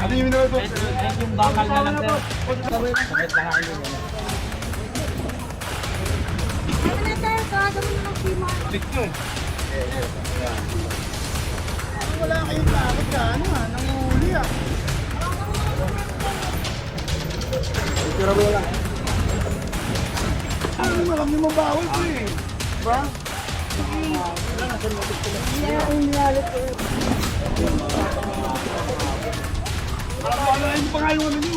Ano yung minuto? Yung bakal na lang, sir. Sakit lang ako yun. Ano na tayo? Gagawin mo ng sima. Balik nyo. Wala kayong takot ka, ano ha? Nanguhuli ah. Picture mo lang. Ano naman kami mabawal ko eh. Ba? Ano yung pangalan mo nyo?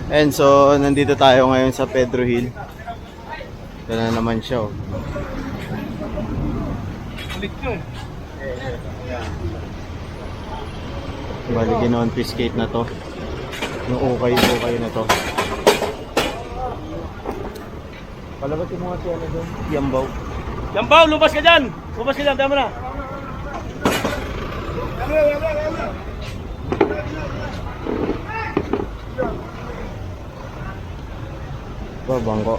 And so, nandito tayo ngayon sa Pedro Hill. Ito na naman siya, oh. Balik nyo. Bali, gino-confiscate na to. Yung ukay na to. Palabatin mo nga siya na doon. Yambaw. Yambaw, lumabas ka dyan! Lumabas ka dyan, tama na. Bangko.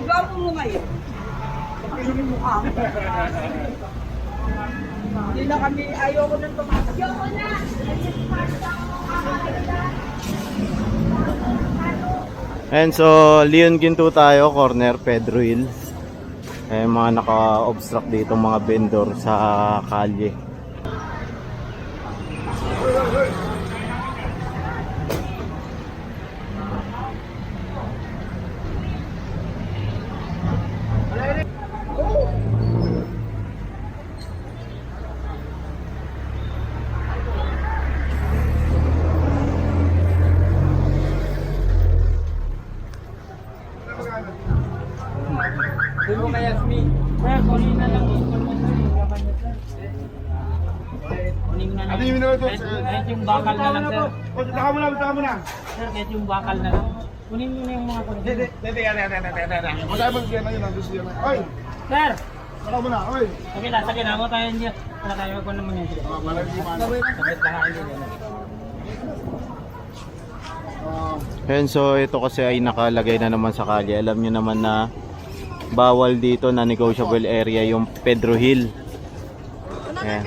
Ikaw po mo ngayon. Pagpilin mo ka. Hindi na kami, ayoko nang tumasok. Ayoko na! And so, Leon Ginto tayo, corner Pedro Hill. Mga naka-obstruct dito mga vendor sa kalye. Doon mo kaya, Smee. Sir, kunin na lang. Kunin na lang. Ano yung minuto? Kahit yung bakal na lang, sir. Saka mo na. Sir, kahit yung bakal na lang. Kunin mo na yung mga kunin. Masaya mo siya na yun, nandun siya na. Oy! Sir! Saka mo na, oy! Okay, lasagin na mo tayo niya. Wala tayo ko naman yan. Sakit lang ako yun. And so, ito kasi ay nakalagay na naman sa kalye. Alam nyo naman na bawal dito na negotiable area yung Pedro Hill. Ayan.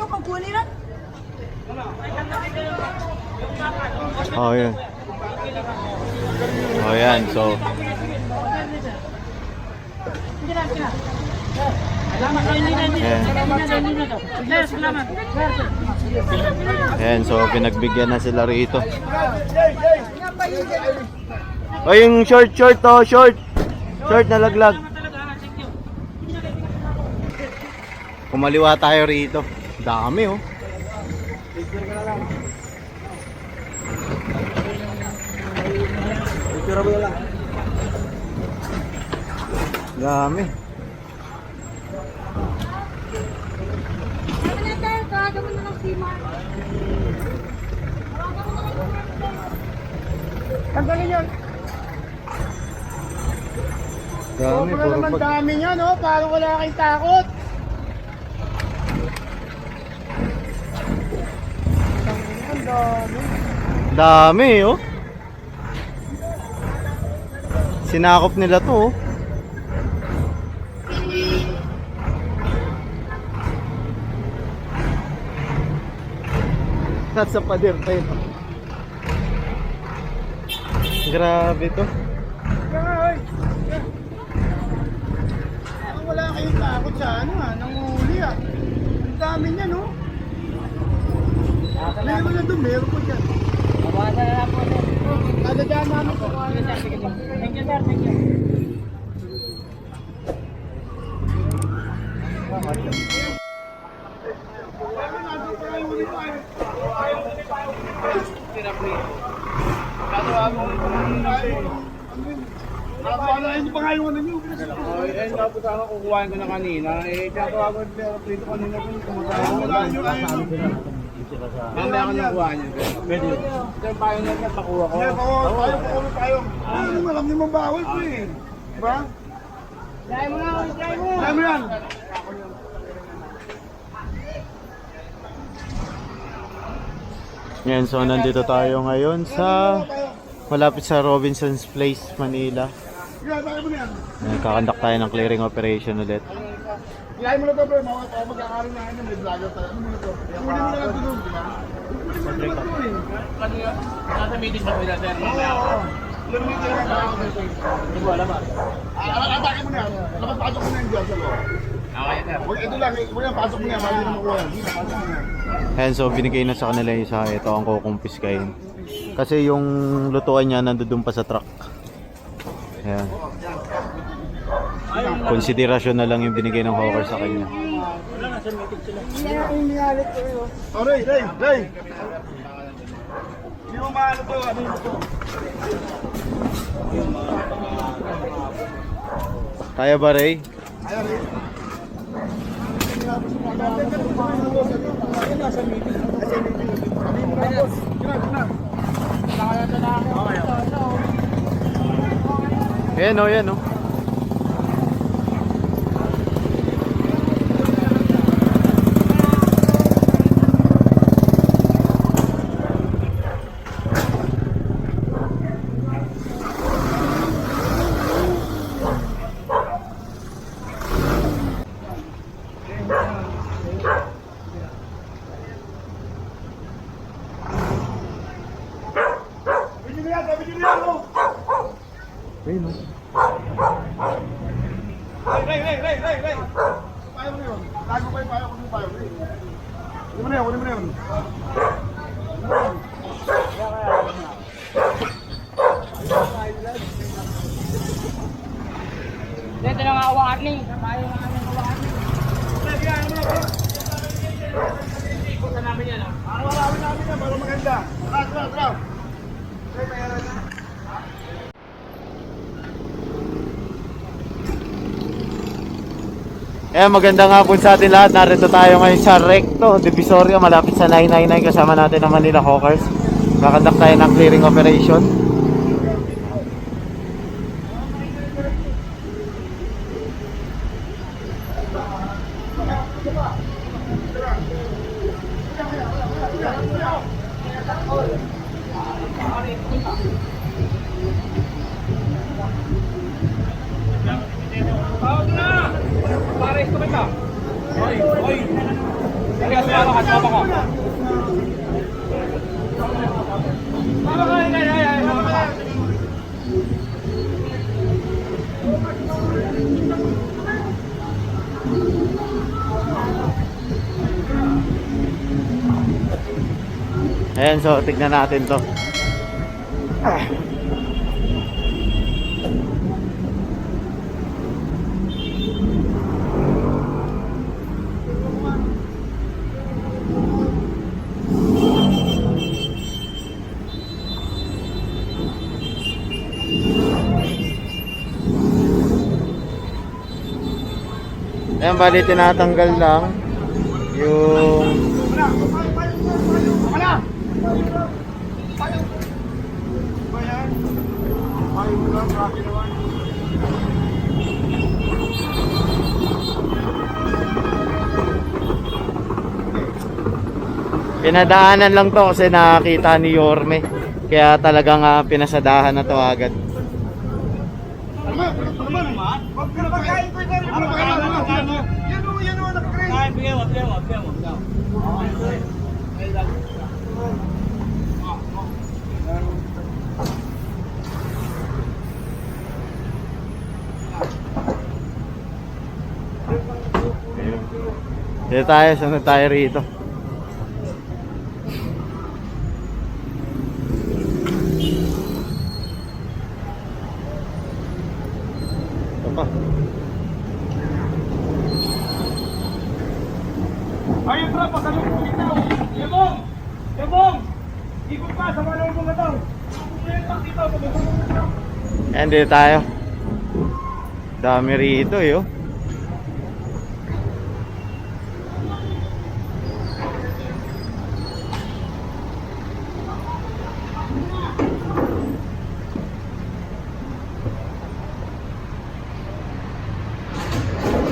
Oh, yun. Oh, yan. So, Salamat kayo nila. ayan. Sir, salamat. Ayan, so pinagbigyan na sila rito. O, yung short to, short na laglag. Kumaliwa tayo rito. Dami, oh. Dami. Ano na tayo? Gagawin mo ng sima. Tanggalin yun. Dami, Sobra puro naman pag... dami niya, no? Parang wala kayong takot. Ang dami. Dami, oh. Sinakop nila to, oh. Nasa pader tayo. Grabe to. Ay! Parang wala kayong takot sa ano ha, nanguhuli ah. Ang dami niya, no? Meron na doon, meron po dyan. Mabawasan na lang po, sir. Dadadaan namin po. Thank you, sir. Thank you. Ano yung pangalan mo na nyo? Eh, tapos ako kukuhain ko na kanina. Eh, kaya ko ako prito kanina kung kumakain. Mamaya ako nakuha niya. Pwede. Ito yung payo na napakuha ko. Payo. Alam niyo mabawal ko eh. Diba? Try mo na, try mo. Try mo yan. Yan, so nandito tayo ngayon sa malapit sa Robinson's Place, Manila. Yan, tayo mo na yan. Kakandak tayo ng clearing operation ulit. Ilahin mo na ito, bro. Magkakaroon na kayo. May vlogger tayo. Ano mo na ito? Kunin mo na lang ito doon, di ba? Kunin mo na naman ito eh. Nasa meeting ba sila, sir? Oo. Ilan mo yung kailangan? Hindi ko alam ah. Atake mo na yan. Dapat pasok mo na yan dyan sa loob. Okay, sir. Huwag ito lang. Huwag yan, pasok mo na yan. Mali na makuha yan. Pasok mo na yan. Ayan, so binigay na sa kanila yung isa. Ito ang kukumpiskahin. Kasi yung lutuan niya nandun pa sa truck. Ayan. Konsiderasyon na lang yung binigay ng hawker sa kanya. Wala, nasa meeting sila. Oh, Ray! Hindi mo maano to. Ano yun ito? Kaya ba, Ray? Ayan, Ray. Ayan o, ayan o. Ayun o. Ray! Payo mo na yun. Tago pa yung payo. Kunin mo payo. Kunin mo na yun. Dito na nga warning. Tayo nga namin warning. Punta namin yan ah. Araw-arawin namin yan. Para maganda. Tara. Magandang hapon sa atin lahat. Narito tayo ngayon sa Recto, Divisoria, malapit sa 999. Kasama natin ang Manila Hawkers. Kakandak tayo ng clearing operation. Pares ko kita. Hoy. Kaya sumama ka. Ayan, so tignan natin to. Ayan, bali tinatanggal lang yung pinadaanan lang to kasi nakakita ni Yorme. Kaya talagang pinasadahan na to agad. Ay, bigyan mo. Dito tayo, sunod tayo rito. Ito pa. Ayun, bro, pasalubong kita. Yabong! Ikot pa sa malubong na to. Ayan, dito tayo. Dami rito eh, oh.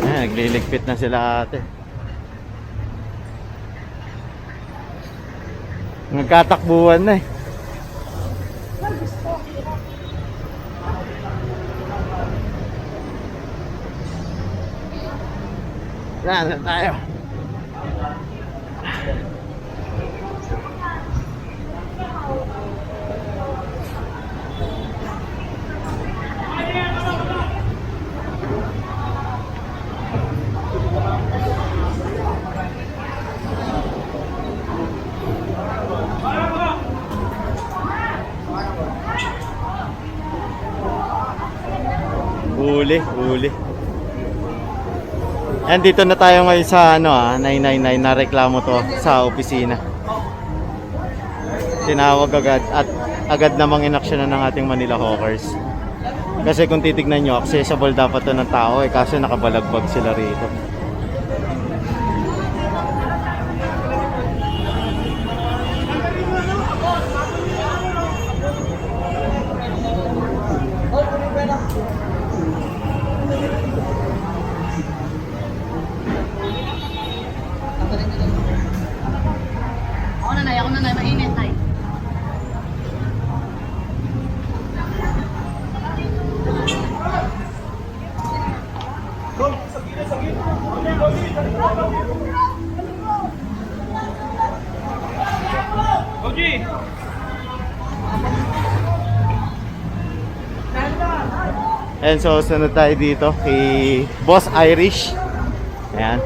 Nagliligpit na sila ate. Nagkatakbuhan na eh. Yan tayo. Huli. And dito na tayo ngayon sa 999 na reklamo to sa opisina. Tinawag agad at agad namang inaksyonan ng ating Manila Hawkers. Kasi kung titignan nyo, accessible dapat to ng tao eh, kaso nakabalagbag sila rito. Ako na, mainit, Nay. And so sunod tayo dito kay Boss Irish. Ayan.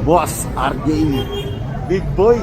Boss RJ, big boy.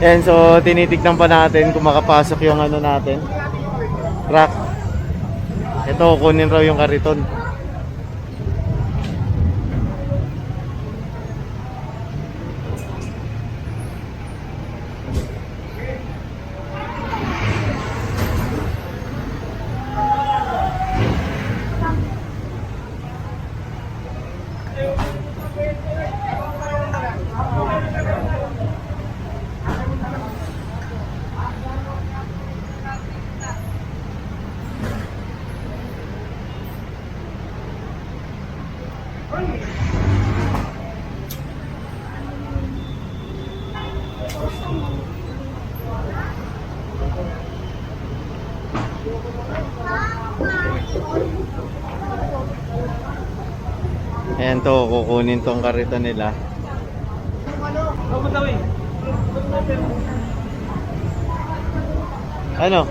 And so tinitignan pa natin kung makapasok yung ano natin, truck. Ito, kunin raw yung kariton. Ayan to, kukunin tong kariton nila. Ano?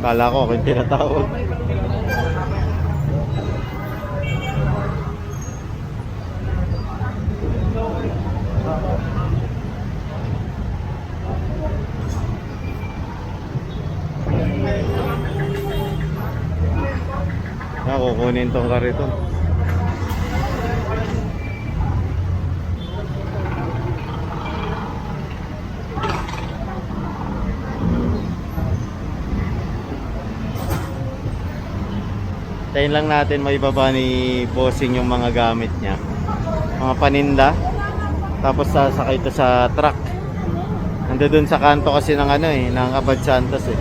Kala ko ako yung tinatawag. Kukunin tong kariton. Tayin lang natin maibaba ni bossing yung mga gamit niya, mga paninda, tapos sasakay ito sa truck. Nandun sa kanto kasi ng ng Abad Santos eh.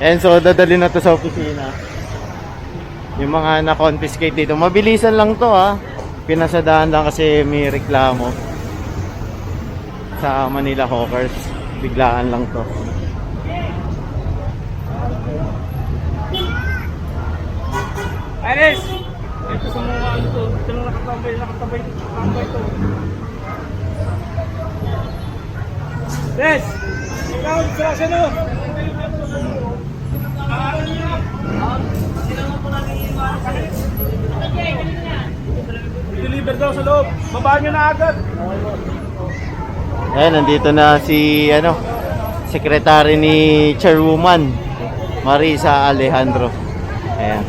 And so dadali na to sa opisina. Yung mga na-confiscate dito. Mabilisan lang to ha. Pinasadahan lang kasi may reklamo sa Manila Hawkers. Biglaan lang to. Aris! Ito sa mga ano to. Ito lang nakatabay to. Des! Ikaw, sa no? Deliver daw sa loob. Babaan nyo na agad. Ayan, nandito na si secretary ni Chairwoman Marisa Alejandro. Ayan.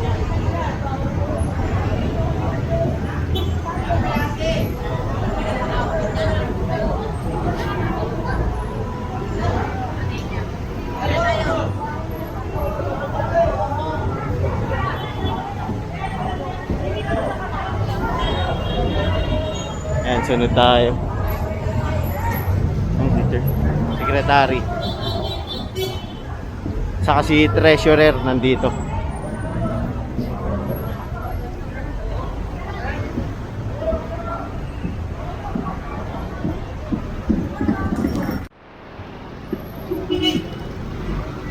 Ayan, sunod tayo. Secretary. Saka si treasurer nandito.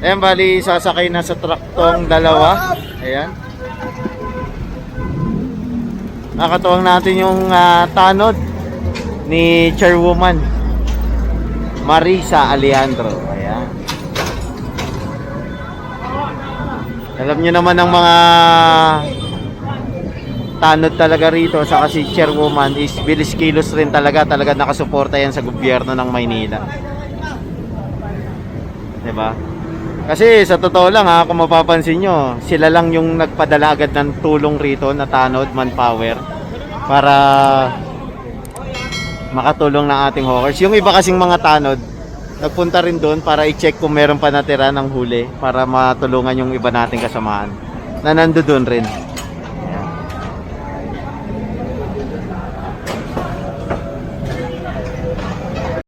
Ayan, bali sasakay na sa truck tong dalawa. Ayan. Nakatuwang natin yung tanod ni Chairwoman Marisa Alejandro. Ayan. Alam nyo naman ang mga tanod talaga rito sa si Chairwoman is bilis kilos rin talaga nakasuporta yan sa gobyerno ng Maynila. Diba? Kasi sa totoo lang ha, kung mapapansin nyo, sila lang yung nagpadala agad ng tulong rito na tanod, manpower, para makatulong ng ating hawkers. Yung iba kasing mga tanod, nagpunta rin doon para i-check kung meron pa natira ng huli para matulungan yung iba nating kasamahan na nando doon rin.